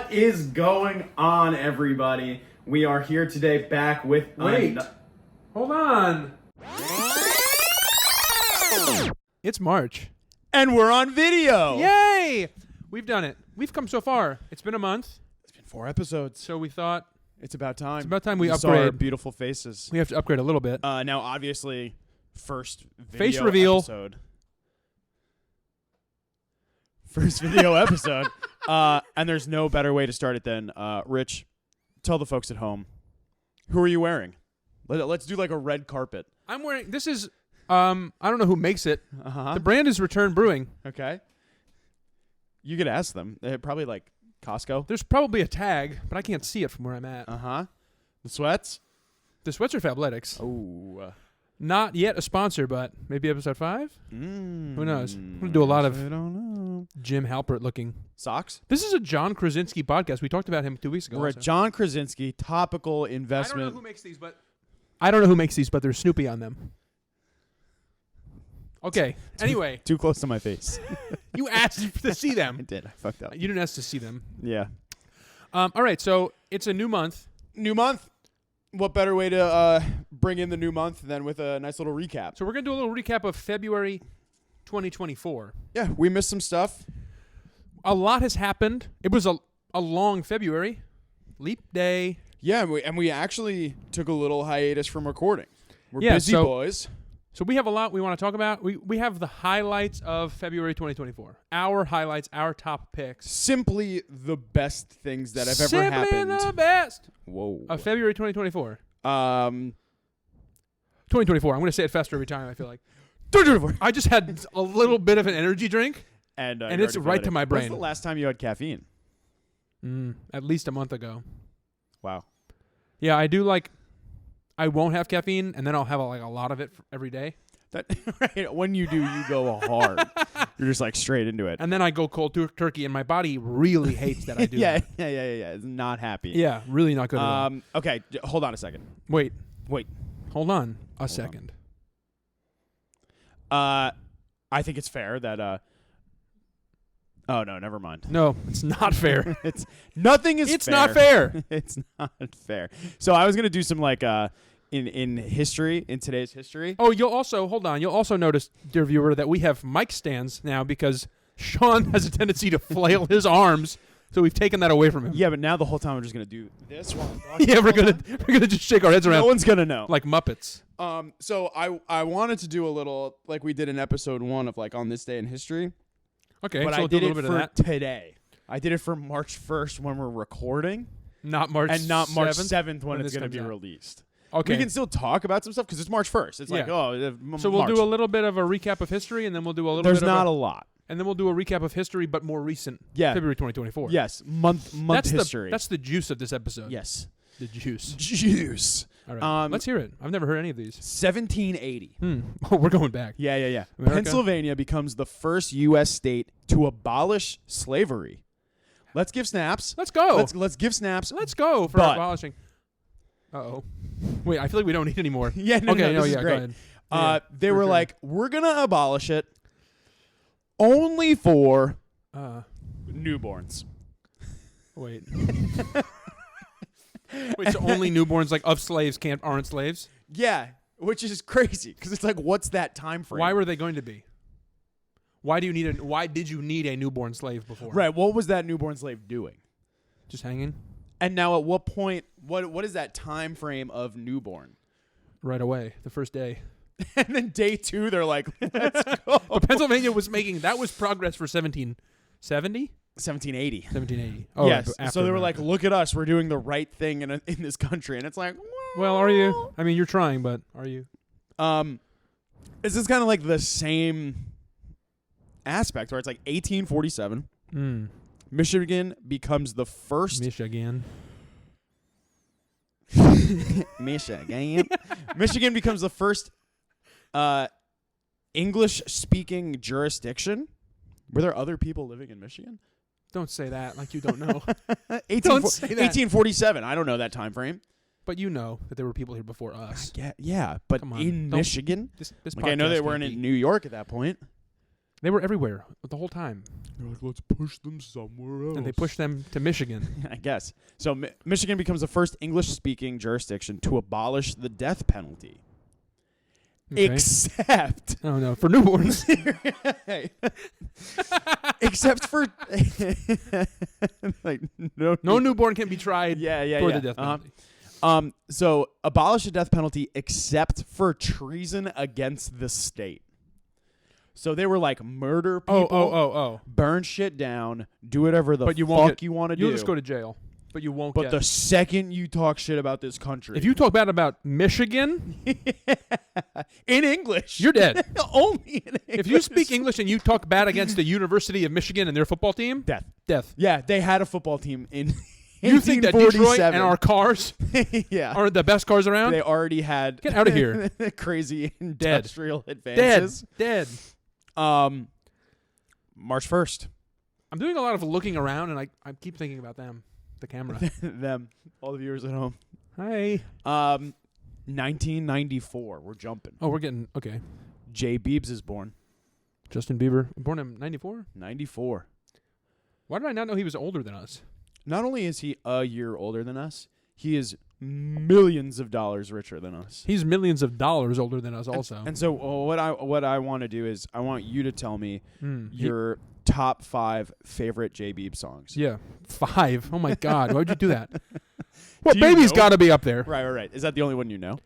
What is going on, everybody? We are here today back with... Wait. Hold on. It's March. And we're on video! Yay! We've done it. We've come so far. It's been a month. It's been 4 episodes. So we thought... It's about time. It's about time we saw our upgrade. beautiful faces. We have to upgrade a little bit. Now, obviously, first video Face reveal. episode. First video episode. And there's no better way to start it than, Rich, tell the folks at home, who are you wearing? Let's do like a red carpet. I'm wearing... This is... I don't know who makes it. Uh-huh. The brand is Return Brewing. Okay. You could ask them. They're probably like Costco. There's probably a tag, but I can't see it from where I'm at. Uh-huh. The sweats? The sweats are Fabletics. Oh. Not yet a sponsor, but maybe episode 5? Who knows? I'm going to do a lot of I don't know. Jim Halpert looking. Socks? This is a John Krasinski podcast. We talked about him 2 weeks ago. We're also. at John Krasinski, topical I don't investment. know who makes these, but... I don't know who makes these, but there's Snoopy on them. Okay. Anyway. Too close to my face. You asked to see I them. did. I fucked up. You didn't ask to see them. Yeah. All right. So it's a new month. New month. What better way to bring in the new month than with a nice little recap? So we're going to do a little recap of February 2024. Yeah, we missed some stuff. A lot has happened. It was a long February. Leap day. Yeah, and we actually took a little hiatus from recording. We're Yeah, busy boys. So we have a lot we want to talk about. We have the highlights of February 2024. Our highlights, our top picks. Simply the best things that have ever happened. Simply the best Whoa. of February 2024. 2024. 2024. I'm going to say it faster every time, I feel like. I just had a little bit of an energy drink, And it's right to my brain. When's the last time you had caffeine? At least a month ago. Wow. Yeah, I do like... I won't have caffeine, and then I'll have a lot of it every day. That right. When you do, you go hard. You're just like straight into it. And then I go cold turkey, and my body really hates that I do yeah, that. yeah. It's not happy. Yeah, really not good at all. Okay, hold on a second. Wait. Hold on a second. I think it's fair that oh no, never mind. No, it's not fair. Nothing is It's fair. not fair. It's not fair. So I was going to do some like in history, in today's history. Oh, you'll also notice, dear viewer, that we have mic stands now because Sean has a tendency to flail his arms, so we've taken that away from him. Yeah, but now the whole time we're just going to do this while I'm talking. Yeah, we're gonna just shake our heads around. No one's going to know. Like Muppets. So I wanted to do a little like we did in episode 1 of like on this day in history. Okay, But so I we'll do did a it little bit of for that. today. I did it for March 1st when we're recording, Not March and not March 7th 7th when it's this going to comes be out. released. Okay. We can still talk about some stuff because it's March 1st. It's like, Yeah. oh, So we'll March. do a little bit of a recap of history, and then we'll do a little There's bit not of a lot. and then we'll do a recap of history, but more recent. Yeah. February 2024. Yes, month That's history. that's the juice of this episode. yes. The juice. Juice. All right. Let's hear it. I've never heard any of these. 1780. Oh, we're going back. Yeah. America? Pennsylvania becomes the first U.S. state to abolish slavery. Let's give snaps. Let's go. Let's give snaps. Let's go for But- abolishing. Uh-oh. Wait, I feel like we don't need any more. Yeah, no, Okay, no, this is go great. ahead. They for were sure. like, we're going to abolish it only for newborns. Wait. Wait, so only newborns like of slaves aren't slaves? Yeah, which is crazy because it's like, what's that time frame? Why were they going to be? Why did you need a newborn slave before? Right, what was that newborn slave doing? Just hanging? And now at what point, what is that time frame of newborn? Right away, the first day. And then day 2, they're like, let's go. But Pennsylvania was that was progress for 1770? 1780. 1780. Oh, Yes. after So they were like, America. look at us. We're doing the right thing in this country. And it's like, Well, are you? I mean, you're trying, but are you? This is kind of like the same aspect where it's like 1847. Michigan becomes the first. Michigan. Michigan becomes the first English-speaking jurisdiction. Were there other people living in Michigan? Don't say that like you don't know. 1847. I don't know that time frame. But you know that there were people here before us. Yeah, but Come on, in don't- Michigan, This like I know podcast they weren't can't in be- New York at that point. They were everywhere the whole time. They're like, let's push them somewhere else. And they pushed them to Michigan. I guess. So Michigan becomes the first English-speaking jurisdiction to abolish the death penalty. Okay. Except Oh, no. For newborns. except for like No newborn can be tried for the death penalty. So abolish the death penalty except for treason against the state. So they were like murder people, burn shit down, do whatever the fuck you want to do. You'll just go to jail, but you won't But the second you talk shit about this country, if you talk bad about Michigan, in English, you're dead. Only in English. If you speak English and you talk bad against the University of Michigan and their football team, death. Yeah, they had a football team in You think that Detroit and our cars are the best cars around? They already had Get out of here. Crazy industrial advances. Dead. March 1st. I'm doing a lot of looking around, and I keep thinking about them, the camera. Them, all the viewers at home. Hi. 1994. We're jumping. Oh, we're getting okay. Jay Biebs is born. Justin Bieber, born in 94? 94. Why did I not know he was older than us? Not only is he a year older than us, he is millions of dollars richer than us. He's millions of dollars older than us also. And so what I want to do is I want you to tell me your top 5 favorite Jay Biebs songs. Yeah. 5. Oh my God. Why would you do that? Well, Baby's got to be up there. Right. Is that the only one you know?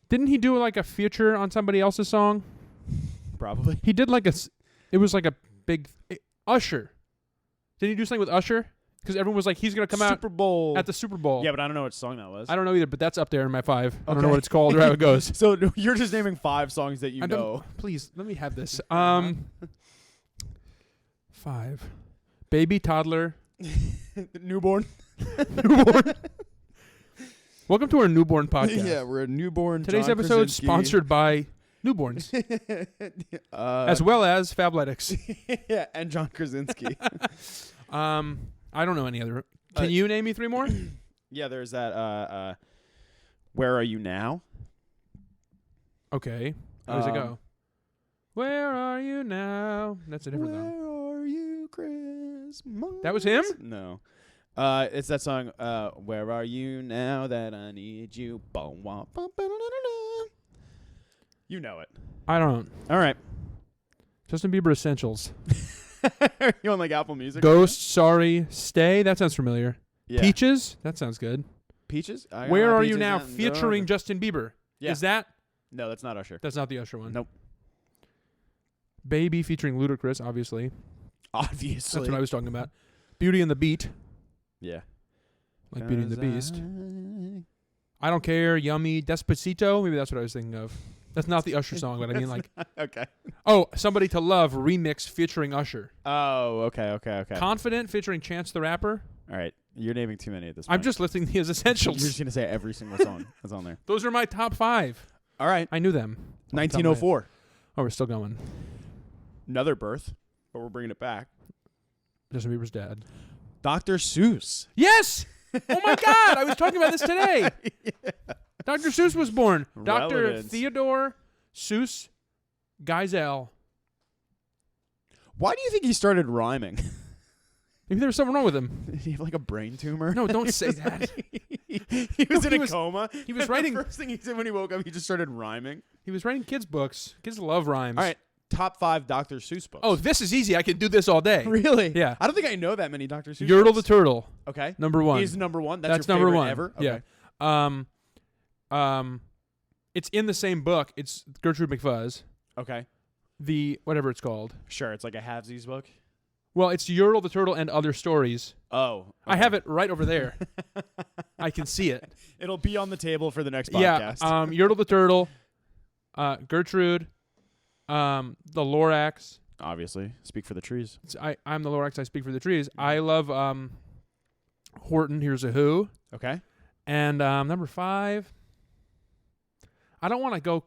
Didn't he do like a feature on somebody else's song? Probably. He did like it was like a big Usher. Did he do something with Usher? Because everyone was like, he's going to come out at the Super Bowl. Yeah, but I don't know what song that was. I don't know either, but that's up there in my 5. I don't know what it's called or how it goes. So you're just naming 5 songs that you know. Please, let me have this. 5. Baby, toddler. Newborn. Welcome to our newborn podcast. Yeah, we're a newborn. Today's John episode Krasinski. sponsored by newborns, as well as Fabletics. Yeah, and John Krasinski. I don't know any other. Can you name me 3 more? Yeah, there's that. Where Are You Now? Okay. How does it go? Where are you now? That's a different song. Where are you, Christmas? That was him? No. It's that song, Where Are You Now That I Need You? You know it. I don't. All right. Justin Bieber Essentials. You on like Apple Music? Ghost, Sorry, Stay. That sounds familiar. Yeah. Peaches. That sounds good. Peaches? Where Are You Now featuring Justin Bieber. Yeah. Is that? No, that's not Usher. That's not the Usher one. Nope. Baby featuring Ludacris, obviously. Obviously. That's what I was talking about. Beauty and the Beat. Yeah. Like Beauty and the Beast. I Don't Care, Yummy, Despacito. Maybe that's what I was thinking of. That's not the Usher song, but I mean like. Okay. Oh, Somebody to Love remix featuring Usher. Oh, okay. Confident featuring Chance the Rapper. All right. You're naming too many at this point. I'm just listing his essentials. You're just going to say every single song that's on there. Those are my top 5. All right. I knew them. 1904. Oh, we're still going. Another birth, but we're bringing it back. Justin Bieber's dad. Dr. Seuss. Yes! Oh my God! I was talking about this today. Yeah. Dr. Seuss was born. Relevance. Dr. Theodore Seuss Geisel. Why do you think he started rhyming? Maybe there was something wrong with him. Did he have like a brain tumor? No, don't say that. He was in a coma. He was writing. The first thing he did when he woke up, he just started rhyming. He was writing kids' books. Kids love rhymes. All right. Top 5 Dr. Seuss books. Oh, this is easy. I can do this all day. Really? Yeah. I don't think I know that many Dr. Seuss Yertle books. the Turtle. Okay. Number 1. He's number 1. That's your number favorite 1 ever. Okay. Yeah. It's in the same book. It's Gertrude McFuzz. Okay. The whatever it's called. Sure. It's like a halvesies book. Well, it's Yertle the Turtle and Other Stories. Oh. Okay. I have it right over there. I can see it. It'll be on the table for the next podcast. Yeah. Yertle the Turtle, Gertrude, the Lorax. Obviously. Speak for the trees. I'm the Lorax. I speak for the trees. I love Horton. Here's a Who. Okay. And number 5. I don't want to go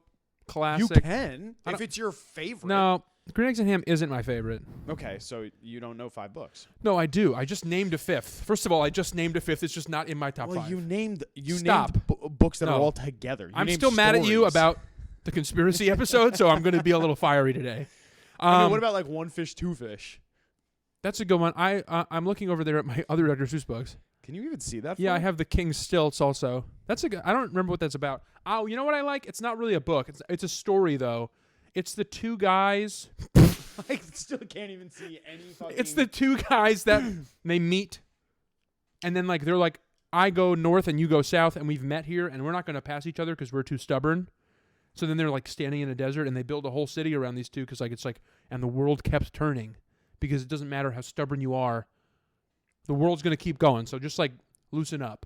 classic. You can if it's your favorite. No, Green Eggs and Ham isn't my favorite. Okay, so you don't know 5 books. No, I do. I just named a 5th. First of all, I just named a 5th. It's just not in my top 5. Well, you named Stop. books that No. are all together. I'm still mad at you about the conspiracy episode, so I'm going to be a little fiery today. I mean, what about like one fish, two fish? That's a good one. I'm looking over there at my other Dr. Seuss books. Can you even see that? Yeah, I have the King's Stilts also. That's a good. I don't remember what that's about. Oh, you know what I like? It's not really a book. It's a story though. It's the two guys. I still can't even see any fucking. It's the two guys that they meet, and then like they're like, I go north and you go south, and we've met here, and we're not going to pass each other because we're too stubborn. So then they're like standing in a desert, and they build a whole city around these two because like it's like, and the world kept turning because it doesn't matter how stubborn you are, the world's going to keep going. So just like loosen up.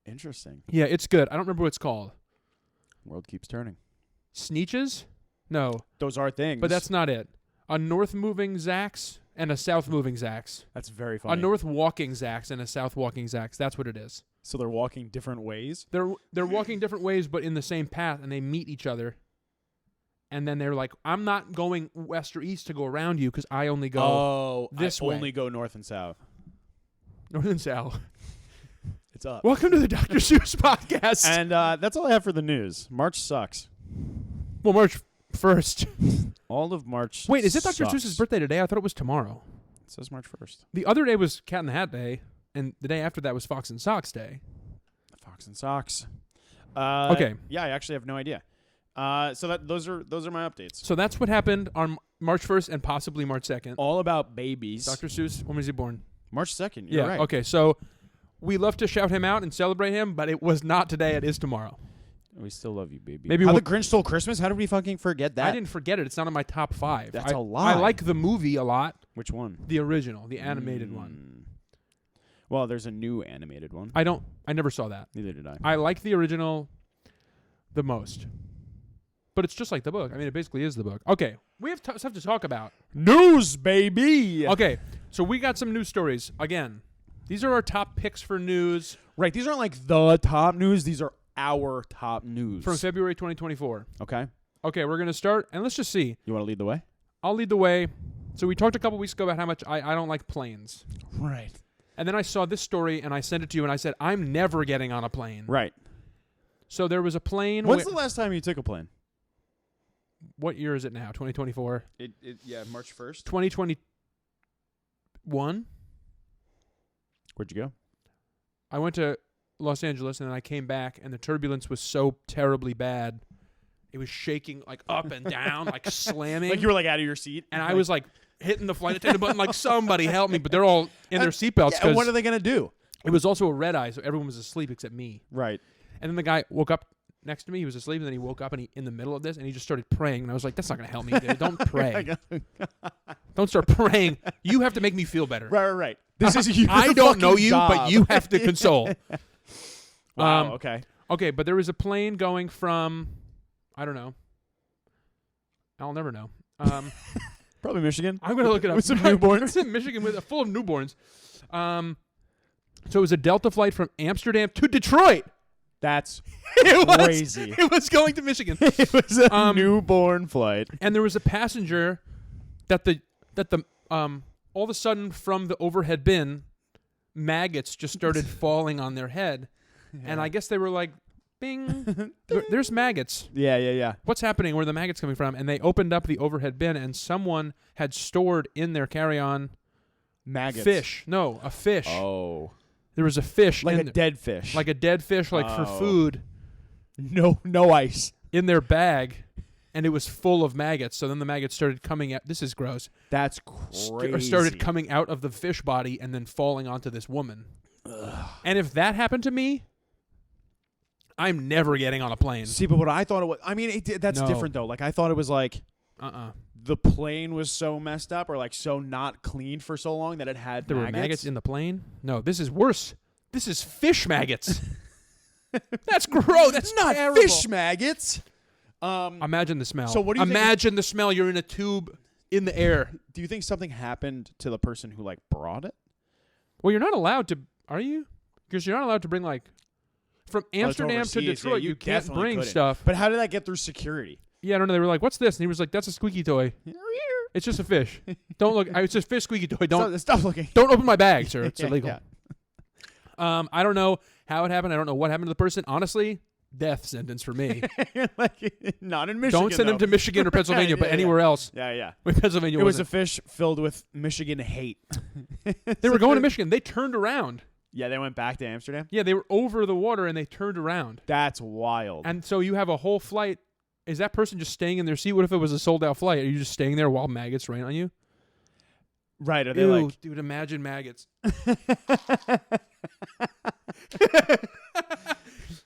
Interesting. Yeah, it's good. I don't remember what it's called. World keeps turning. Sneeches? No. Those are things. But that's not it. A north moving Zax and a south moving Zax. That's very funny. A north walking Zax and a south walking Zax. That's what it is. So they're walking different ways? They're walking different ways, but in the same path, and they meet each other. And then they're like, I'm not going west or east to go around you because I only go this way. Only go north and south. North and south. It's up. Welcome to the Dr. Seuss podcast. And that's all I have for the news. March sucks. Well, March 1st. All of March Wait, is it Dr. sucks. Seuss's birthday today? I thought it was tomorrow. It says March 1st. The other day was Cat in the Hat Day, and the day after that was Fox and Socks Day. Fox and Socks. Okay. Yeah, I actually have no idea. So those are my updates. So that's what happened on March 1st and possibly March 2nd. All about babies. Dr. Seuss, when was he born? March 2nd. You're right. Okay. So we love to shout him out and celebrate him, but it was not today. It is tomorrow. We still love you, baby. Maybe How the Grinch Stole Christmas? How did we fucking forget that? I didn't forget it. It's not in my top 5. That's a lie. I like the movie a lot. Which one? The original, the animated one. Well, there's a new animated one. I never saw that. Neither did I. I like the original the most. But it's just like the book. I mean, it basically is the book. Okay. We have stuff to talk about. News, baby! Okay. So we got some news stories. Again, these are our top picks for news. Right. These aren't like the top news. These are our top news. From February 2024. Okay. Okay, we're going to start, and let's just see. You want to lead the way? I'll lead the way. So we talked a couple weeks ago about how much I don't like planes. Right. And then I saw this story, and I sent it to you, and I said, I'm never getting on a plane. Right. So there was a plane. When's the last time you took a plane? What year is it now? 2024? Yeah, March 1st. 2021? Where'd you go? I went to Los Angeles, and then I came back, and the turbulence was so terribly bad. It was shaking like up and down, like slamming. Like you were like out of your seat? And I was like hitting the flight attendant button like, somebody help me. But they're all in their seatbelts. Yeah, and what are they going to do? It was also a red eye, so everyone was asleep except me. Right. And then the guy woke up next to me. He was asleep, and then he woke up, and he in the middle of this, and he just started praying. And I was like, that's not going to help me, dude. Don't pray. Don't start praying. You have to make me feel better. Right. This is your I don't know fucking you, job. but you have to console. Wow, okay. Okay, but there was a plane going from, I don't know. I'll never know. Probably Michigan. I'm going to look it up. With some newborns. It's in Michigan full of newborns. So it was a Delta flight from Amsterdam to Detroit. That's crazy. It was going to Michigan. It was a newborn flight. And there was a passenger that all of a sudden from the overhead bin, maggots just started falling on their head. Yeah. And I guess they were like, bing, there's maggots. Yeah. What's happening? Where are the maggots coming from? And they opened up the overhead bin, and someone had stored in their carry-on maggots. Fish. No, a fish. Oh. There was a fish. Like a dead fish. Like a dead fish, like for food. No ice. In their bag, and it was full of maggots. So then the maggots started coming out. This is gross. That's crazy. Started coming out of the fish body and then falling onto this woman. Ugh. And if that happened to me, I'm never getting on a plane. See, but what I thought it was, I mean, that's different though. Like I thought it was like, the plane was so messed up or like so not cleaned for so long that it had there were maggots in the plane. No, this is worse. This is fish maggots. That's gross. That's not terrible. Fish maggots. Imagine the smell. So what do you imagine the smell? You're in a tube in the air. Do you think something happened to the person who like brought it? Well, you're not allowed to. Are you? Because you're not allowed to bring like from Amsterdam to Detroit. You can't bring stuff. But how did that get through security? Yeah, I don't know. They were like, "What's this?" And he was like, "That's a squeaky toy. It's just a fish. Don't look. It's just a fish squeaky toy. Stop looking. Don't open my bag, sir. It's illegal." Yeah. I don't know how it happened. I don't know what happened to the person. Honestly, death sentence for me. Like, not in Michigan. Don't send him though. to Michigan or Pennsylvania, Right, but yeah, anywhere else. Yeah. With Pennsylvania, It was a fish filled with Michigan hate. They were going to Michigan. They turned around. Yeah, they went back to Amsterdam. Yeah, they were over the water and they turned around. That's wild. And so you have a whole flight. Is that person just staying in their seat? What if it was a sold-out flight? Are you just staying there while maggots rain on you? Right? Are they Ew, like, dude, imagine maggots.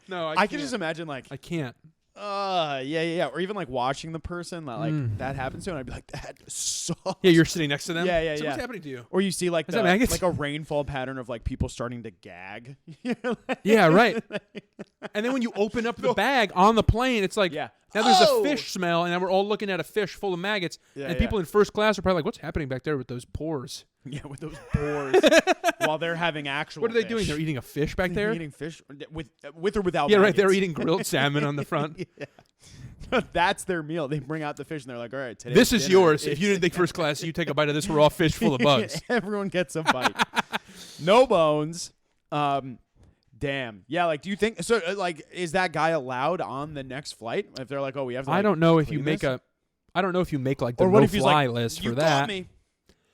No, I can just imagine like, I can't. yeah. Or even like watching the person that like that happens to, and I'd be like, that sucks. Yeah, you're sitting next to them. Yeah. So what's happening to you? Or you see like Is that maggots? like a rainfall pattern of like people starting to gag. Yeah, right. And then when you open up the bag on the plane, it's like, Yeah. now there's a fish smell, and now we're all looking at a fish full of maggots. Yeah, and people in first class are probably like, what's happening back there with those pores? Yeah, with those pores while they're having actual. What are they fish. doing? They're eating a fish back there? Eating fish with or without. Yeah, right. maggots. They're eating grilled salmon on the front. Yeah. That's their meal. They bring out the fish and they're like, all right, today. This is yours. If you didn't think first class, you take a bite of this raw fish full of bugs. Everyone gets a bite. No bones. Damn. Yeah, like, do you think so? Like, is that guy allowed on the next flight? If they're like, oh, we have to. Like, I don't know if you clean make this? I don't know if you make like the Or what no if he's fly like, list for you that. caught me.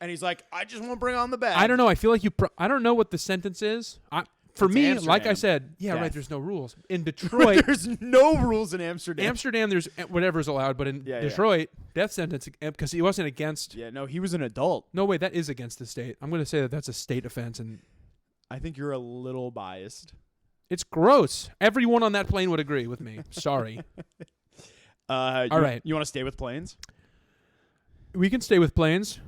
And he's like, I just won't bring on the bag. I don't know. I feel like I don't know what the sentence is. For It's me, like I Amsterdam. said, yeah, Death. right. There's no rules in Detroit. There's no rules in Amsterdam. Amsterdam, there's whatever's allowed, but in Detroit, death sentence because he wasn't against. Yeah, no, he was an adult. No, wait, that is against the state. I'm going to say that that's a state offense, and I think you're a little biased. it's gross. Everyone on that plane would agree with me. Sorry. All right. You want to stay with planes? We can stay with planes.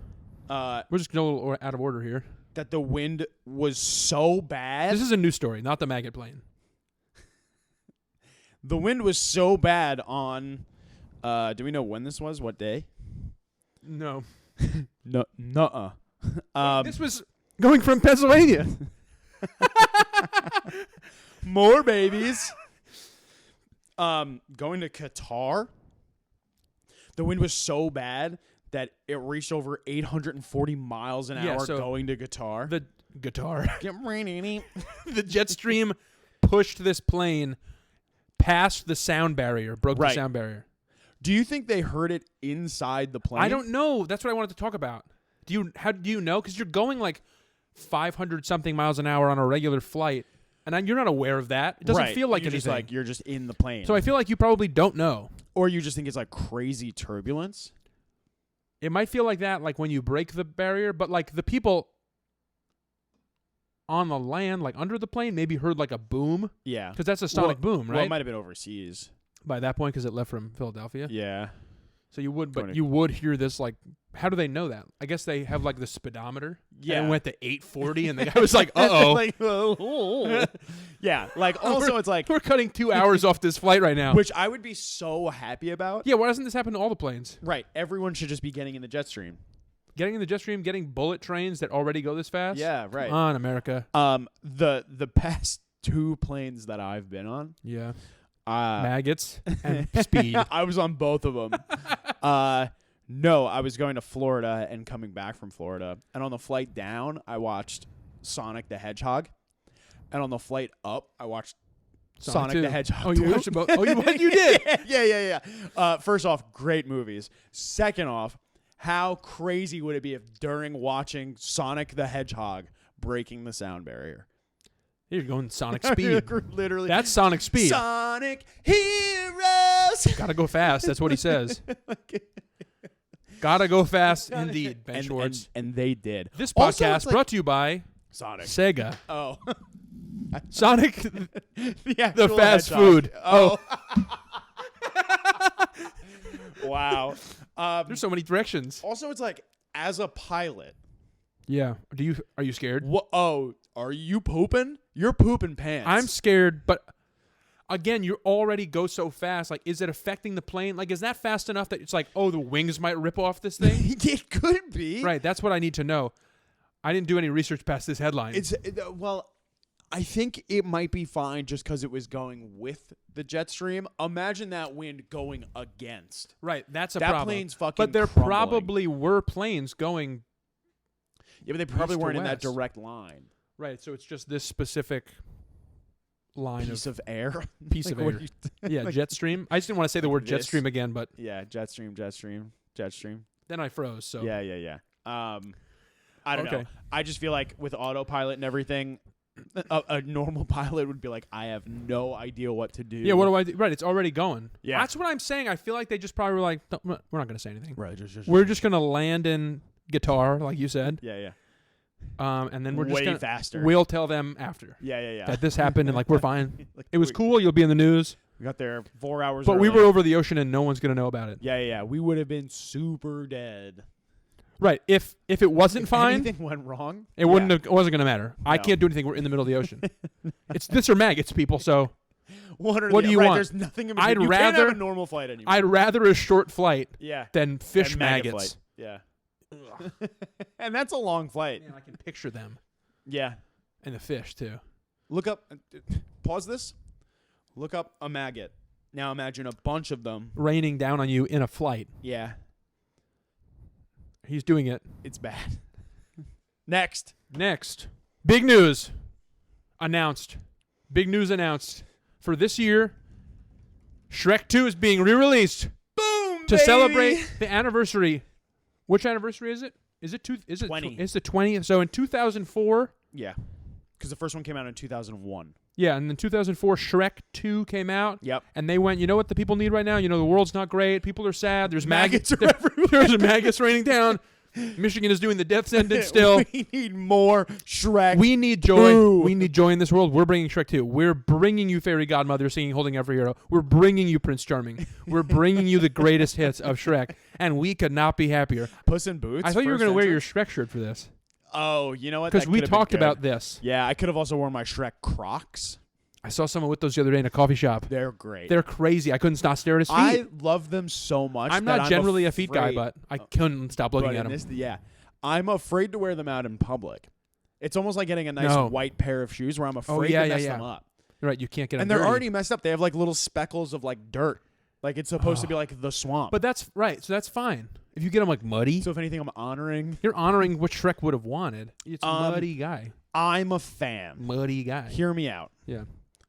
That We're just going a little out of order here. the wind was so bad. This is a new story, not the maggot plane. The wind was so bad on. Do we know when this was? What day? No. No, nuh-uh. This was going from Pennsylvania. More babies. Going to Qatar. The wind was so bad that it reached over 840 miles an hour so going to Qatar. The guitar. The The jet stream pushed this plane past the sound barrier, broke the Right. sound barrier. Do you think they heard it inside the plane? I don't know. That's what I wanted to talk about. How do you know? Because you're going like 500 something miles an hour on a regular flight, and you're not aware of that. It doesn't feel like you're anything. just like you're just in the plane. So I feel like you probably don't know. Or you just think it's like crazy turbulence. It might feel like that, like when you break the barrier, but like the people on the land, like under the plane, maybe heard like a boom. Yeah. Because that's a sonic boom, right? Well, it might have been overseas. By that point, because it left from Philadelphia. Yeah. So you would, but Going to- you would hear this like. How do they know that? I guess they have like the speedometer. Yeah. And it went to 840, and the guy was like, "Uh-oh." Like, oh. Yeah. Like also it's like We're cutting 2 hours off this flight right now. which I would be so happy about. Yeah, why doesn't this happen to all the planes? Right. Everyone should just be getting in the jet stream. Getting in the jet stream, getting bullet trains that already go this fast. Yeah, right. Come on, America. The past 2 planes that I've been on, Yeah. Maggots and speed. I was on both of them. No, I was going to Florida and coming back from Florida. And on the flight down, I watched Sonic the Hedgehog. And on the flight up, I watched Sonic 2. the Hedgehog. Oh, you 2. watched them both? Oh, you did? Yeah. First off, great movies. Second off, how crazy would it be if during watching Sonic the Hedgehog breaking the sound barrier? You're going Sonic speed. Literally. That's Sonic speed. Sonic Heroes. Gotta go fast. That's what he says. Gotta go fast indeed, Ben Schwartz. And they did. This Also, podcast it's like- brought to you by Sonic. Sega. Oh. Sonic, the the fast hedgehog. food. Oh. Wow. There's so many directions. Also, it's like, as a pilot, Yeah. Are you scared? are you pooping? You're pooping pants. I'm scared, but again, you already go so fast. Like, is it affecting the plane? Like, is that fast enough that it's like, oh, the wings might rip off this thing? It could be. Right. That's what I need to know. I didn't do any research past this headline. Well, I think it might be fine just because it was going with the jet stream. Imagine that wind going against. right. That's a That problem. plane's fucking But there crumbling. probably were planes going. Yeah, but they probably east to weren't in that west. direct line. Right. So it's just this specific. line piece of air. piece Like, of what air. do Yeah, jet stream. I just didn't want to say the word jet this? stream again, but Yeah, jet stream. then I froze. So Yeah. I don't know. Okay. I just feel like with autopilot and everything, a normal pilot would be like, I have no idea what to do. Yeah, what do I do? Right, it's already going. Yeah. That's what I'm saying. I feel like they just probably were like, "No, we're not going to say anything. Right. We're just going to land in guitar, like you said. Yeah. And then we're just way going to faster. We'll tell them after Yeah. that this happened and like we're fine. Like, It was cool. You'll be in the news. We got there 4 hours But we early. were over the ocean and no one's going to know about it. Yeah. We would have been super dead. Right. If it wasn't fine, anything went wrong, it wasn't going to matter. I No. can't do anything. We're in the middle of the ocean. It's this or maggots, people. So What do you want? There's nothing in I'd between. You can't rather- have a normal flight anymore. I'd rather a short flight yeah. than fish And maggot maggots. flight. Yeah. And that's a long flight. Man, I can picture them. Yeah. And the fish, too. Look up. Pause this. Look up a maggot. Now imagine a bunch of them. Raining down on you in a flight. Yeah. He's doing it. It's bad. Next. Big news announced. Big news announced. For this year, Shrek 2 is being re-released Boom, to baby! celebrate the anniversary. Which anniversary is it? Is it 20. It's the 20th. So in 2004, Yeah. Because the first one came out in 2001. yeah, and in 2004, Shrek 2 came out. Yep. And they went, you know what the people need right now? You know, the world's not great. People are sad. There's maggots. Maggots are everywhere. There's maggots raining down. Michigan is doing the death sentence still. We need more Shrek. We need joy. 2. We need joy in this world. We're bringing Shrek 2. We're bringing you Fairy Godmother singing Holding Every Hero. We're bringing you Prince Charming. We're bringing you the greatest hits of Shrek. And we could not be happier. Puss in Boots. I thought you were going to wear your Shrek shirt for this. Oh, you know what? Because That we could've been talked good. about this. Yeah, I could have also worn my Shrek Crocs. I saw someone with those the other day in a coffee shop. They're great. They're crazy. I couldn't stop staring at his feet. I love them so much. I'm that not generally a feet guy, afraid- but I couldn't stop looking but at in them. this, I'm afraid to wear them out in public. It's almost like getting a nice No. white pair of shoes where I'm afraid yeah, to yeah, mess yeah. them up. Right, you can't get them And they're dirty. already messed up. They have like little speckles of like dirt. Like it's supposed to be like the swamp. But that's right, so that's fine. If you get them like muddy, so if anything, I'm honoring. you're honoring what Shrek would have wanted. It's a muddy guy. I'm a fan. Muddy guy. Hear me out. Yeah.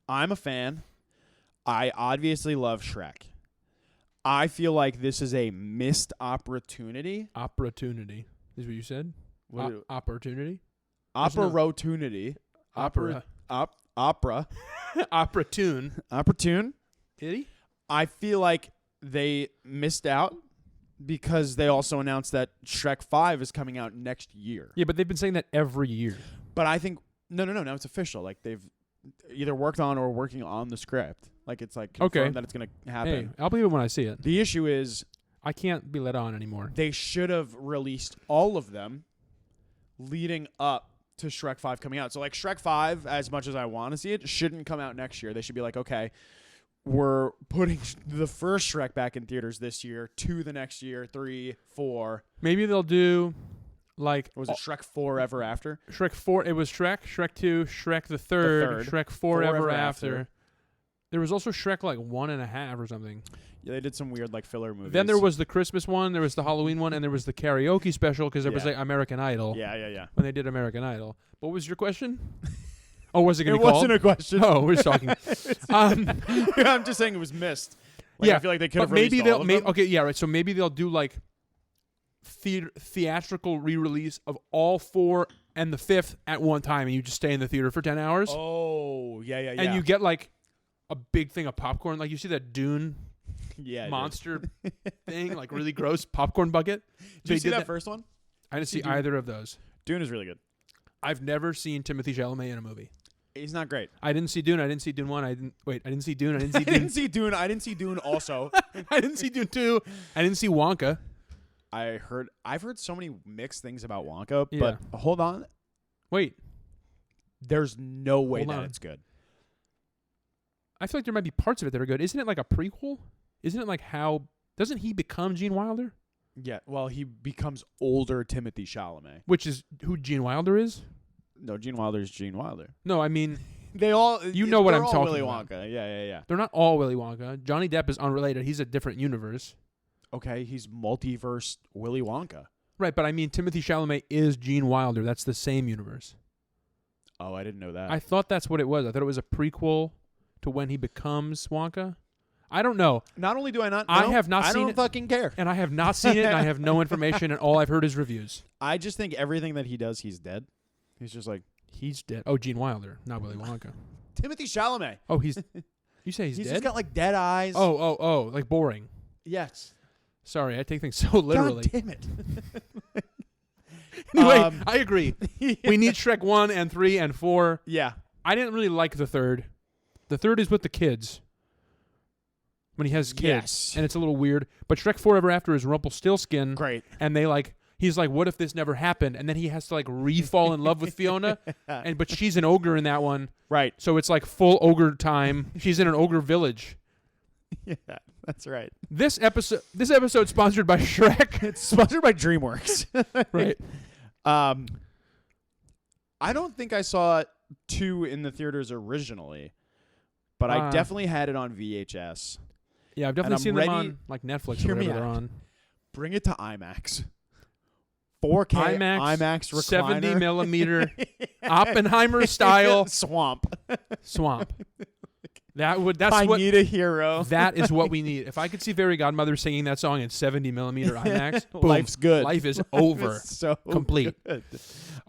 I'm a fan. I obviously love Shrek. I feel like this is a missed opportunity. Opportunity is what you said? Opportunity? Opportunity. Opera. Opera. Opportune. Opportune. Did I feel like they missed out because they also announced that Shrek 5 is coming out next year. Yeah, but they've been saying that every year. But I think no, now it's official. Like they've either worked on or working on the script. Like it's like confirmed that it's going to happen. Hey, I'll believe it when I see it. The issue is I can't be let on anymore. they should have released all of them leading up to Shrek 5 coming out. So like Shrek 5, as much as I want to see it, shouldn't come out next year. They should be like, okay, we're putting the first Shrek back in theaters this year, 2 the next year, 3, 4. Maybe they'll do like Was it Shrek 4 Ever After? Shrek 4. It was Shrek, Shrek 2, Shrek the third, Shrek 4 Ever After. There was also Shrek like 1.5 or something. Yeah, they did some weird like filler movies. Then there was the Christmas one, there was the Halloween one, and there was the karaoke special because there was like American Idol. Yeah. When they did American Idol. What was your question? Oh, was it going It to be called? wasn't a question. Oh, we're just talking. I'm just saying it was missed. Like, I feel like they could have released maybe all of them. okay, yeah, right. So maybe they'll do like theatrical re-release of all 4 and the 5th at one time, and you just stay in the theater for 10 hours. Oh, yeah. And you get like a big thing of popcorn. Like you see that Dune yeah, monster thing, like really gross popcorn bucket. Did you see that first one? I didn't see Dune? either of those. Dune is really good. I've never seen Timothée Chalamet in a movie. He's not great. I didn't see Dune. I didn't see Dune 1. I didn't see Dune. I didn't see I Dune. didn't see Dune. I didn't see Dune also. I didn't see Dune 2. I didn't see Wonka. I've heard so many mixed things about Wonka, Yeah. but hold on. Wait. There's no way Hold that on. it's good. I feel like there might be parts of it that are good. Isn't it like a prequel? Isn't it like how... Doesn't he become Gene Wilder? Yeah, well, he becomes older Timothée Chalamet. Which is who Gene Wilder is? No, Gene Wilder's Gene Wilder. No, I mean... They all... You know what they're I'm all talking Willy about. Wonka. Yeah. They're not all Willy Wonka. Johnny Depp is unrelated. He's a different universe. Okay, he's multiverse Willy Wonka. Right, but I mean Timothée Chalamet is Gene Wilder. That's the same universe. Oh, I didn't know that. I thought that's what it was. I thought it was a prequel to when he becomes Wonka. I don't know. Not only do I not know, I have not seen it. I don't fucking care. And I have not seen it, and I have no information, and all I've heard is reviews. I just think everything that he does, he's dead. He's just like... He's dead. Oh, Gene Wilder, not Willy Wonka. Timothy Chalamet. Oh, he's... You say he's dead? He's just got like dead eyes. Oh, like boring. Yes. Sorry, I take things so literally. God damn it. Anyway, I agree. We need Shrek 1 and 3 and 4. Yeah. I didn't really like the third. The third is with the kids. When he has kids. Yes. And it's a little weird. But Shrek 4 Ever After is Rumpelstiltskin. Great. And he's like, what if this never happened? And then he has to like re-fall in love with Fiona. But she's an ogre in that one. Right. So it's like full ogre time. She's in an ogre village. Yeah, that's right. This episode sponsored by Shrek. It's sponsored by DreamWorks. Right. I don't think I saw 2 in the theaters originally, but I definitely had it on VHS. Yeah, I've definitely seen them on like Netflix or whatever they're on. Bring it to IMAX. 4K IMAX recliner. 70 millimeter Oppenheimer style swamp. I need a hero. That is what we need. If I could see Fairy Godmother singing that song in 70 millimeter IMAX, boom, life's good. Life is over. So complete. Good.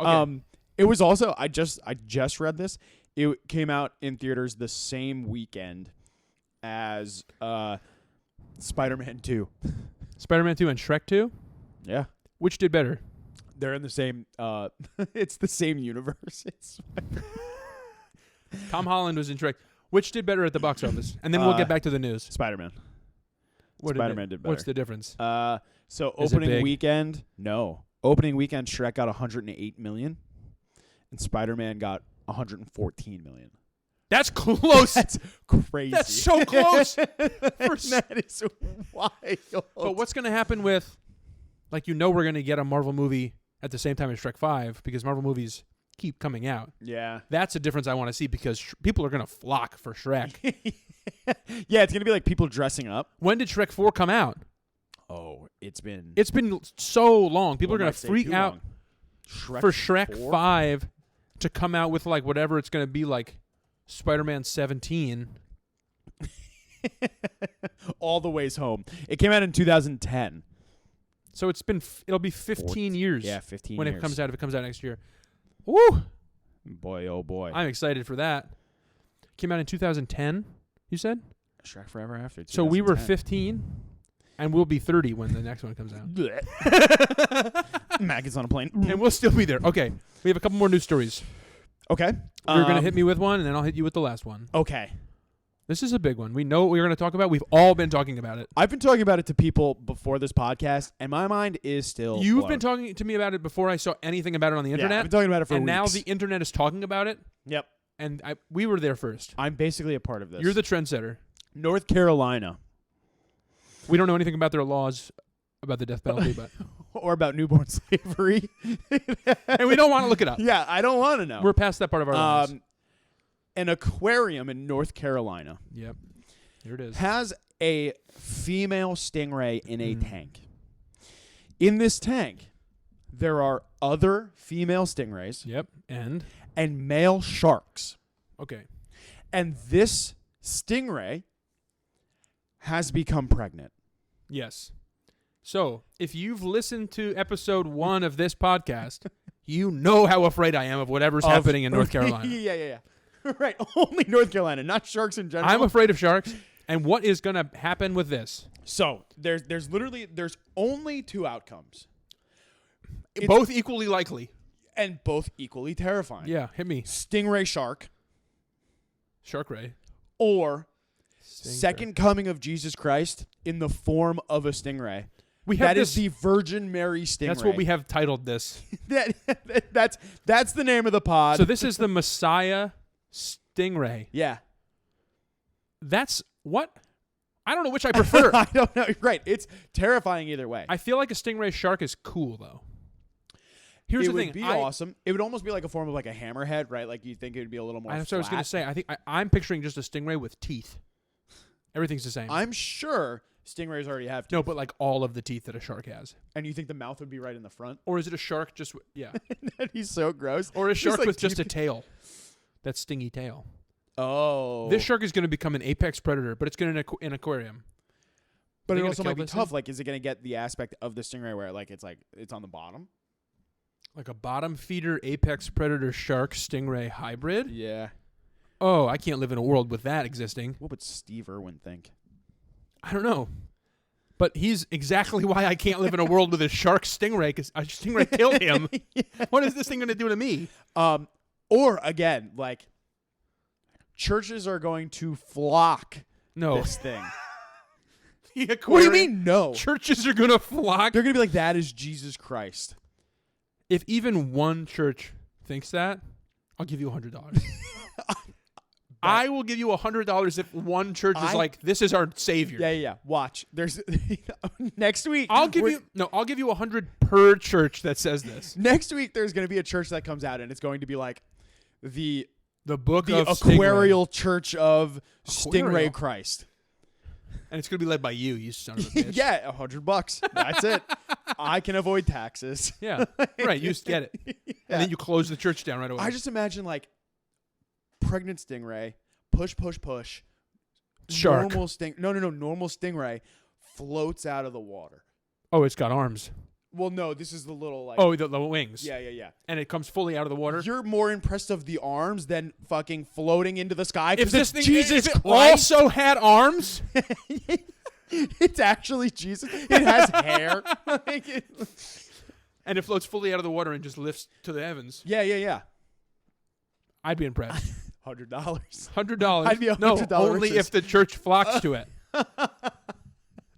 Okay. It was also I just read this. It came out in theaters the same weekend as Spider-Man 2. Spider-Man 2 and Shrek 2? Yeah. Which did better? They're in the same it's the same universe. Tom Holland was in Shrek. Which did better at the box office? And then we'll get back to the news. Spider-Man. Spider-Man did better. What's the difference? So Is it opening big? weekend, Opening weekend Shrek got 108 million and Spider-Man got 114 million. That's close. That's crazy. That's so close. That is wild. But what's going to happen with, like, we're going to get a Marvel movie at the same time as Shrek 5 because Marvel movies keep coming out. Yeah. That's a difference I want to see because people are going to flock for Shrek. Yeah, it's going to be like people dressing up. When did Shrek 4 come out? Oh, it's been so long. People are going to freak out for Shrek 4? 5 to come out with like whatever it's going to be like Spider-Man 17. All the ways home. It came out in 2010. So it'll be 15 years. Yeah, 15 when years. it comes out, if it comes out next year. Woo! Boy, oh boy. I'm excited for that. Came out in 2010, you said? Shrek Forever After. So we were 15, and we'll be 30 when the next one comes out. Maggots on a plane. And we'll still be there. Okay, we have a couple more news stories. Okay. You're going to hit me with one, and then I'll hit you with the last one. Okay. This is a big one. We know what we're going to talk about. We've all been talking about it. I've been talking about it to people before this podcast, and my mind is still You've blown. been talking to me about it before I saw anything about it on the internet. Yeah, I've been talking about it for and weeks. now the internet is talking about it. Yep. And we were there first. I'm basically a part of this. You're the trendsetter. North Carolina. We don't know anything about their laws about the death penalty, but or about newborn slavery. and we don't want to look it up. Yeah, I don't want to know. We're past that part of our lives. An aquarium in North Carolina. Yep. Here it is. Has a female stingray in a tank. In this tank, there are other female stingrays. Yep. And male sharks. Okay. And this stingray has become pregnant. Yes. So, if you've listened to episode 1 of this podcast, you know how afraid I am of whatever's happening in North Carolina. Yeah. Right. Only North Carolina, not sharks in general. I'm afraid of sharks. And what is going to happen with this? So, there's only 2 outcomes. Both equally likely. And both equally terrifying. Yeah, hit me. Stingray shark. Shark ray. Or second coming of Jesus Christ in the form of a stingray. That is the Virgin Mary stingray. That's what we have titled this. That's the name of the pod. So this is the Messiah stingray. Yeah. That's what? I don't know which I prefer. I don't know. Right. It's terrifying either way. I feel like a stingray shark is cool, though. Here's the thing. It would be awesome. It would almost be like a form of like a hammerhead, right? Like you think it would be a little more That's flat. what I was going to say. I think I'm picturing just a stingray with teeth. Everything's the same. I'm sure Stingrays already have teeth. No, but like all of the teeth that a shark has. And you think the mouth would be right in the front? Or is it a shark just yeah? That'd be so gross. Or a shark like with just a tail. That stingy tail. Oh. This shark is going to become an apex predator, but it's going to an aquarium. But it also might be tough. Like, is it going to get the aspect of the stingray where it's on the bottom? Like a bottom feeder apex predator shark stingray hybrid? Yeah. Oh, I can't live in a world with that existing. What would Steve Irwin think? I don't know. But he's exactly why I can't live in a world with a shark stingray, because a stingray killed him. Yeah. What is this thing going to do to me? Or, again, like, churches are going to flock this thing. What do you mean, no? Churches are going to flock? They're going to be like, that is Jesus Christ. If even one church thinks that, I'll give you $100. I will give you $100 if one church is like, this is our savior. Yeah. Watch. There's next week. I'll give you $100 per church that says this. Next week, there's going to be a church that comes out, and it's going to be like the aquarial church of Stingray Christ. And it's going to be led by you son of a bitch. Yeah, $100. That's it. I can avoid taxes. Yeah, right. You just get it. Yeah. And then you close the church down right away. I just imagine, like, pregnant stingray, push. Shark. Normal stingray floats out of the water. Oh, it's got arms. Well, no, this is the little, like... Oh, the wings. Yeah. And it comes fully out of the water? You're more impressed of the arms than fucking floating into the sky. If this thing Jesus if it Christ. also had arms? It's actually Jesus. It has hair. And it floats fully out of the water and just lifts to the heavens. Yeah. I'd be impressed. $100. $100. I'd be $100. No, only if the church flocks to it.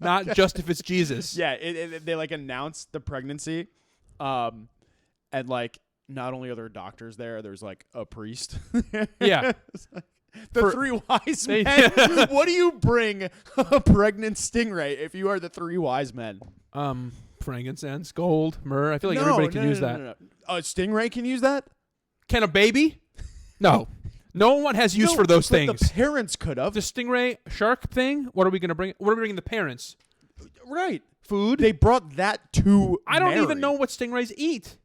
Not just if it's Jesus. Yeah, they like announce the pregnancy, and like not only are there doctors there, there's like a priest. Yeah, the three wise men. What do you bring a pregnant stingray if you are the three wise men? Frankincense, gold, myrrh. I feel like everybody can use that. No. A stingray can use that. Can a baby? No. No one has use for those things. The parents could have. The stingray shark thing, what are we going to bring? What are we bringing the parents? Right. Food? They brought that to I don't even know what stingrays eat.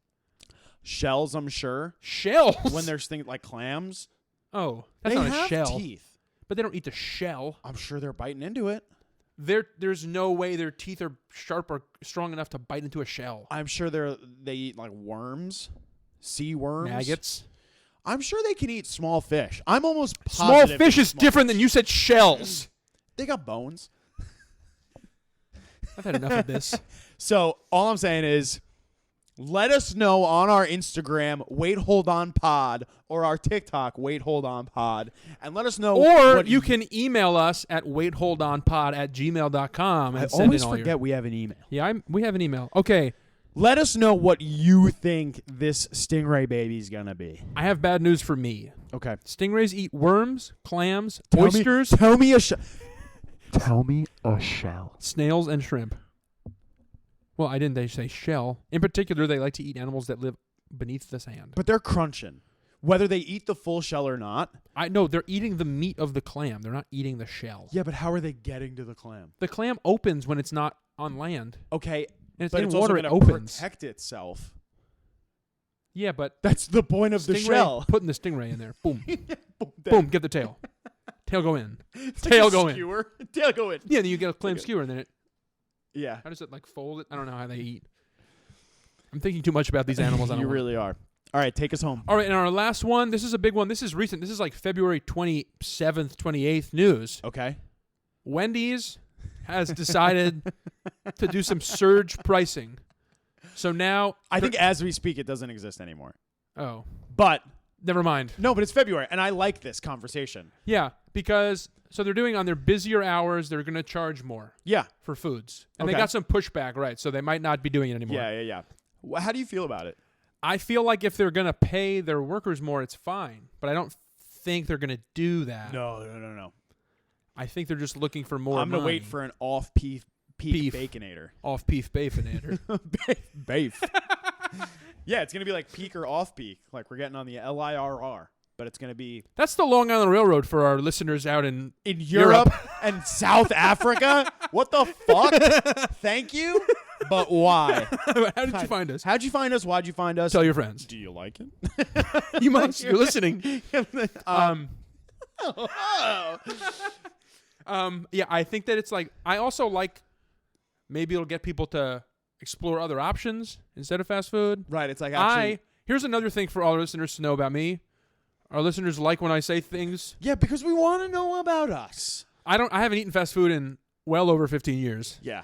Shells, I'm sure. Shells? When there's things like clams. Oh, that's they not a shell. They have teeth. But they don't eat the shell. I'm sure they're biting into it. There's no way their teeth are sharp or strong enough to bite into a shell. I'm sure they eat like worms, sea worms. Maggots. I'm sure they can eat small fish. I'm almost positive. Small fish is different than you said shells. They got bones. I've had enough of this. So all I'm saying is, let us know on our Instagram, Wait Hold On Pod, or our TikTok, Wait Hold On Pod, and let us know. Or you can email us at waitholdonpod@gmail.com. I always forget we have an email. Yeah, we have an email. Okay. Let us know what you think this stingray baby's gonna be. I have bad news for me. Okay. Stingrays eat worms, clams, oysters. Tell me a shell. Snails and shrimp. Well, I didn't say shell. In particular, they like to eat animals that live beneath the sand. But they're crunching. Whether they eat the full shell or not. I know they're eating the meat of the clam. They're not eating the shell. Yeah, but how are they getting to the clam? The clam opens when it's not on land. Okay. And it's but in it's water, also it opens. Protect itself. Yeah, but that's the point of the shell. Putting the stingray in there. Boom. Boom. Get the tail. Tail go in. It's tail like go skewer. In. Tail go in. Yeah, then you get a clam skewer, and then it. Yeah. How does it like fold it? I don't know how they eat. I'm thinking too much about these animals. You really are. All right, take us home. All right, and our last one. This is a big one. This is recent. This is like February 27th, 28th news. Okay. Wendy's has decided to do some surge pricing. So now... I think as we speak, it doesn't exist anymore. Oh. But... Never mind. No, but it's February, and I like this conversation. Yeah, because... So they're doing on their busier hours, they're going to charge more. Yeah. For foods. And they got some pushback, right? So they might not be doing it anymore. Yeah. How do you feel about it? I feel like if they're going to pay their workers more, it's fine. But I don't think they're going to do that. No. I think they're just looking for more I'm going to money. wait for an off-peak baconator. Off-peak baconator. Beef. Yeah, it's going to be like peak or off-peak. Like we're getting on the LIRR. but it's going to be That's the Long Island Railroad for our listeners out in Europe and South Africa. What the fuck? Thank you, but why? How did you find us? How'd you find us? Why'd you find us? Tell your friends. Do you like it? You must. You're listening. Yeah, I think that it's like, I also like, maybe it'll get people to explore other options instead of fast food. Right. It's like, actually, here's another thing for all our listeners to know about me. Our listeners like when I say things. yeah, because we want to know about us. I haven't eaten fast food in well over 15 years. Yeah.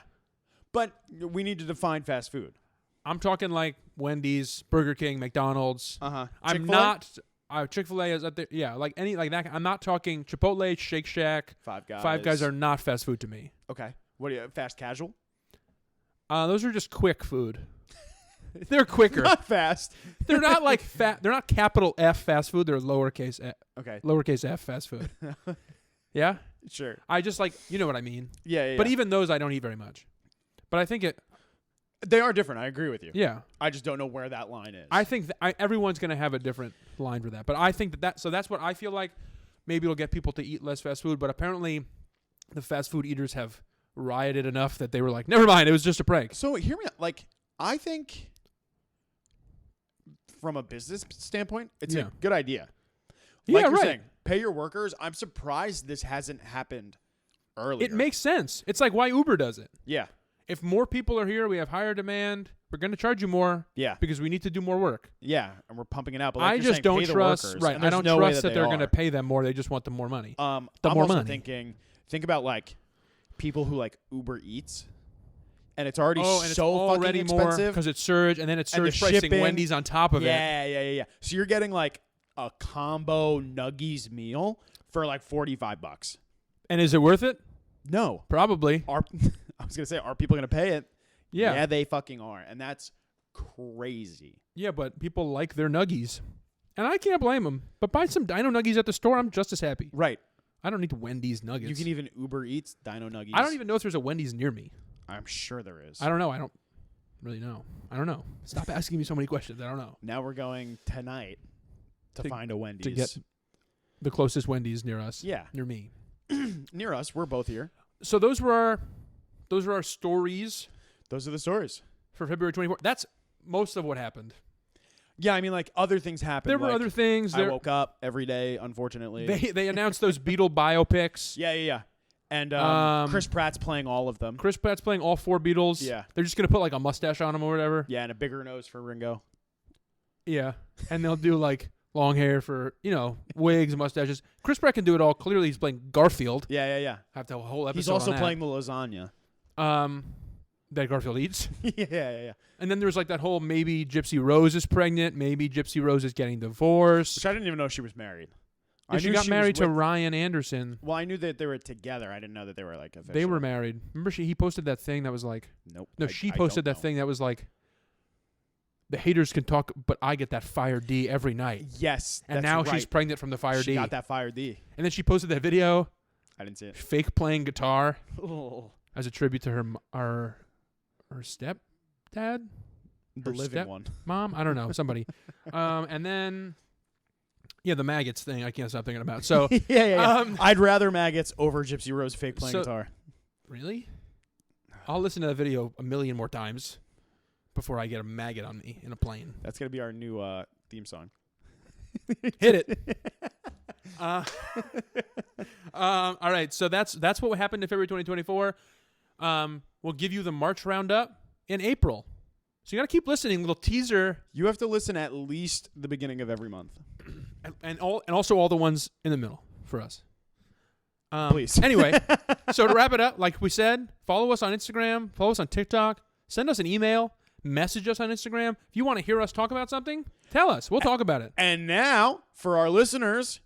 But we need to define fast food. I'm talking like Wendy's, Burger King, McDonald's. Uh-huh. I'm not Chick-fil-A is up there. Yeah, like any like that. I'm not talking Chipotle, Shake Shack. Five Guys. Five Guys are not fast food to me. Okay. What do you fast casual? Those are just quick food. They're quicker. Not fast. They're not like fat. They're not capital F fast food. They're lowercase F. Okay. Lowercase F fast food. Yeah. Sure. I just like, you know what I mean. Yeah. But even those I don't eat very much. But I think they are different. I agree with you. Yeah. I just don't know where that line is. I think everyone's going to have a different line for that. But I think so that's what I feel like. Maybe it'll get people to eat less fast food. But apparently the fast food eaters have rioted enough that they were like, never mind, it was just a prank. So hear me out. Like, I think from a business standpoint, it's a good idea. Like yeah, you're right. saying, pay your workers. I'm surprised this hasn't happened earlier. It makes sense. It's like why Uber does it. Yeah. If more people are here, we have higher demand. We're going to charge you more. Yeah. Because we need to do more work. Yeah, and we're pumping it out. But like I you're just saying, don't pay the trust. workers, Right. and I there's don't no way trust that they're going to are. pay them more. They just want the more money. I'm more also money. thinking, think about like people who like Uber Eats, and it's already and it's so already fucking more expensive because it's surge, and then it's And the surge pricing shipping. Wendy's on top of it. Yeah. So you're getting like a combo nuggies meal for like $45. And is it worth it? No. Probably. I was gonna say, are people gonna pay it? Yeah. Yeah, they fucking are, and that's crazy. Yeah, but people like their nuggies, and I can't blame them. But buy some Dino Nuggies at the store. I'm just as happy. Right. I don't need Wendy's nuggets. You can even Uber Eats Dino Nuggies. I don't even know if there's a Wendy's near me. I'm sure there is. I don't know. I don't really know. I don't know. Stop asking me so many questions. I don't know. Now we're going tonight to find a Wendy's. To get the closest Wendy's near us. Yeah. Near me. Near us. We're both here. So those were our stories Those are the stories. for February 24th. That's most of what happened. Yeah, I mean, like, other things happened. There were like, other things. I woke up every day, unfortunately. They announced those Beatle biopics. Yeah. And Chris Pratt's playing all of them. Chris Pratt's playing all four Beatles. Yeah. They're just going to put like a mustache on him or whatever. Yeah, and a bigger nose for Ringo. Yeah. And they'll do like long hair for, wigs, mustaches. Chris Pratt can do it all. Clearly he's playing Garfield. Yeah. Have to have a whole episode He's also on that. playing the lasagna. That Garfield eats. Yeah. And then there's like that whole maybe Gypsy Rose is pregnant, maybe Gypsy Rose is getting divorced. Which I didn't even know she was married. Yeah, she got married to Ryan Anderson. Well, I knew that they were together. I didn't know that they were like official. They were married. Remember he posted that thing that was like Nope. No, she posted that thing that was like the haters can talk, but I get that Fire D every night. Yes. And that's now right. she's pregnant from the Fire She D. got that Fire D. And then she posted that video, I didn't see it. fake playing guitar Oh. as a tribute to her stepdad, The Her living one. mom. I don't know, somebody. And then the maggots thing. I can't stop thinking about. So yeah. I'd rather maggots over Gypsy Rose fake playing guitar. Really, I'll listen to that video a million more times before I get a maggot on me in a plane. That's gonna be our new theme song. Hit it. All right, so that's what happened in February 2024. We'll give you the March roundup in April. So you got to keep listening. Little teaser, You have to listen at least the beginning of every month. and also all the ones in the middle for us. Please. Anyway, so to wrap it up, like we said, follow us on Instagram, follow us on TikTok, send us an email, message us on Instagram. If you want to hear us talk about something, tell us. We'll talk about it. And now, for our listeners,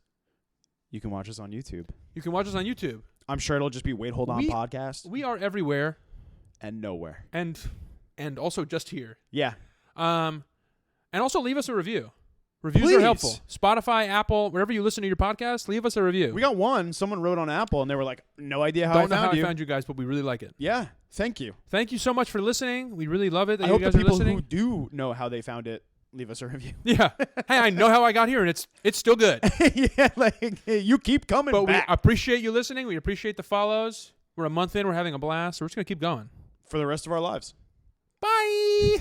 you can watch us on YouTube. You can watch us on YouTube. I'm sure it'll just be Wait Hold On Podcast. We are everywhere. And nowhere. And also just here. Yeah. And also leave us a review. Reviews Please. are helpful. Spotify, Apple, wherever you listen to your podcast, leave us a review. We got one. Someone wrote on Apple, and they were like, no idea how Don't I know found how you. I found you guys, but we really like it. Yeah. Thank you. Thank you so much for listening. We really love it that I you hope guys the are people listening. who do know how they found it leave us a review. Yeah. Hey, I know how I got here, and it's still good. Yeah, like you keep coming But back. we appreciate you listening. We appreciate the follows. We're a month in. We're having a blast. So we're just going to keep going. For the rest of our lives. Bye.